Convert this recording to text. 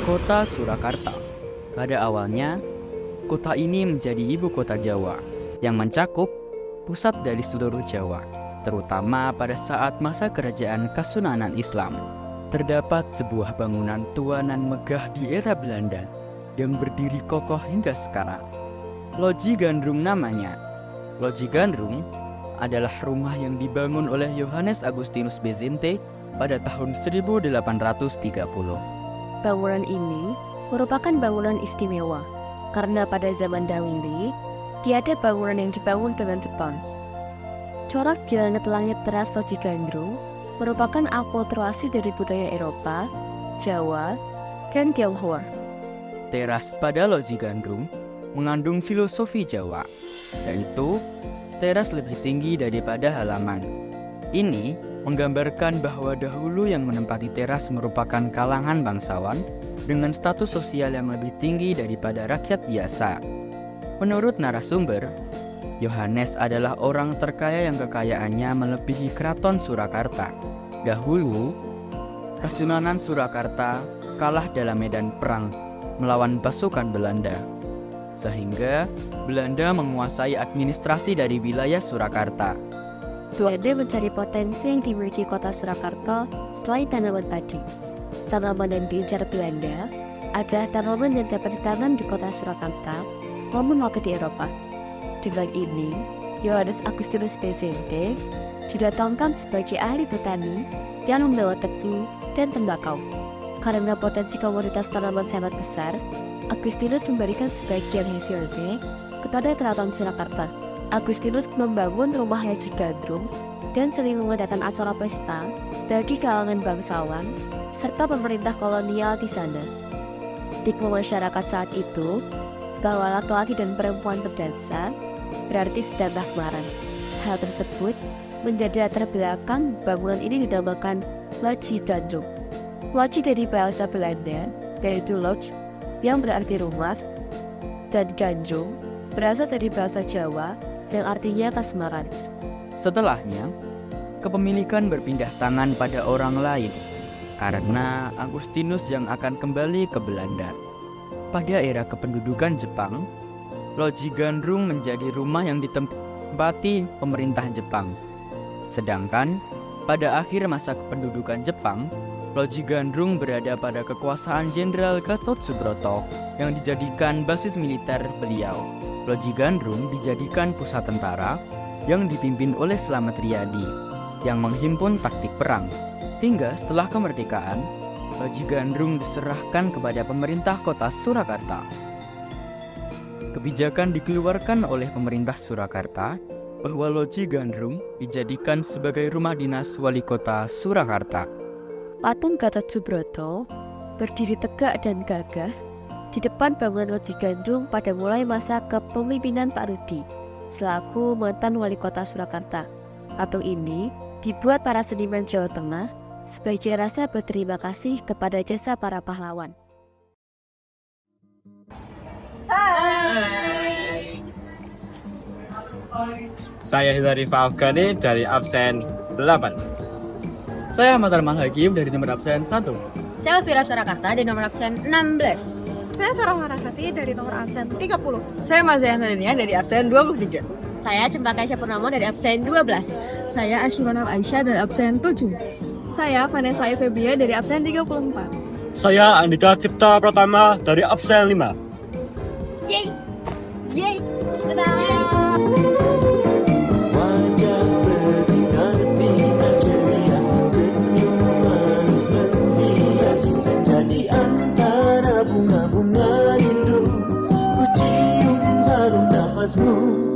Kota Surakarta. Pada awalnya, kota ini menjadi ibu kota Jawa yang mencakup pusat dari seluruh Jawa, terutama pada saat masa kerajaan Kasunanan Islam. Terdapat sebuah bangunan tua nan megah di era Belanda yang berdiri kokoh hingga sekarang. Loji Gandrung namanya. Loji Gandrung adalah rumah yang dibangun oleh Johannes Augustinus Bezente pada tahun 1830. Bangunan ini merupakan bangunan istimewa karena pada zaman dahulu tiada bangunan yang dibangun dengan beton. Corak di langit-langit teras Loji Gandrung merupakan akulturasi dari budaya Eropa, Jawa, dan Tionghoa. Teras pada Loji Gandrung mengandung filosofi Jawa, yaitu teras lebih tinggi daripada halaman. Ini menggambarkan bahwa dahulu yang menempati teras merupakan kalangan bangsawan dengan status sosial yang lebih tinggi daripada rakyat biasa. Menurut narasumber, Yohanes adalah orang terkaya yang kekayaannya melebihi keraton Surakarta. Dahulu, Kasunanan Surakarta kalah dalam medan perang melawan pasukan Belanda, sehingga Belanda menguasai administrasi dari wilayah Surakarta. Belanda mencari potensi yang dimiliki kota Surakarta selain tanaman padi. Tanaman yang diincar Belanda adalah tanaman yang dapat ditanam di kota Surakarta maupun waktu di Eropa. Dengan ini, Johannes Augustinus Bezente didatangkan sebagai ahli botani yang membawa tebu dan tembakau. Karena potensi komoditas tanaman sangat besar, Augustinus memberikan sebagian hasilnya kepada keraton Surakarta. Agustinus membangun rumah Loji Gandrung dan sering mengadakan acara pesta bagi kalangan bangsawan serta pemerintah kolonial di sana. Stigma masyarakat saat itu bahwa laki-laki dan perempuan berdansa berarti sedang kasmaran. Hal tersebut menjadi latar belakang bangunan ini dinamakan Loji Gandrung. Loji dari bahasa Belanda yaitu lodge yang berarti rumah, dan Gandrung berasal dari bahasa Jawa yang artinya kasmaran. Setelahnya, kepemilikan berpindah tangan pada orang lain karena Agustinus yang akan kembali ke Belanda. Pada era kependudukan Jepang, Loji Gandrung menjadi rumah yang ditempati pemerintah Jepang. Sedangkan pada akhir masa kependudukan Jepang, Loji Gandrung berada pada kekuasaan Jenderal Gatot Subroto yang dijadikan basis militer beliau. Loji Gandrung dijadikan pusat tentara yang dipimpin oleh Slamet Riyadi yang menghimpun taktik perang. Hingga setelah kemerdekaan, Loji Gandrung diserahkan kepada pemerintah kota Surakarta. Kebijakan dikeluarkan oleh pemerintah Surakarta bahwa Loji Gandrung dijadikan sebagai rumah dinas wali kota Surakarta. Patung Gatot Subroto berdiri tegak dan gagah di depan bangunan Loji Gandrung pada mulai masa kepemimpinan Pak Rudi selaku mantan wali kota Surakarta. Patung ini dibuat para seniman Jawa Tengah sebagai rasa berterima kasih kepada jasa para pahlawan. Saya Hilary Faafgani dari absen 8. Saya Ahmad Arman Hakim dari nomor absen 1. Saya Elvira Surakarta dari nomor absen 16. Saya Sarah Larasati dari nomor absen 30. Saya Mazia Nadania dari absen 23. Saya Cempaka Aisyah Purnomo dari absen 12. Saya Ashwanur Aisyah dari absen 7. Saya Vanessa Febria dari absen 34. Saya Andika Cipta Pratama dari absen 5. Yeay! Yeay! Dadah! Wajah berbinar-binar ceria, senyum manis menghiasi senja di antara bunga-bunga rindu. Ku cium harum nafasmu.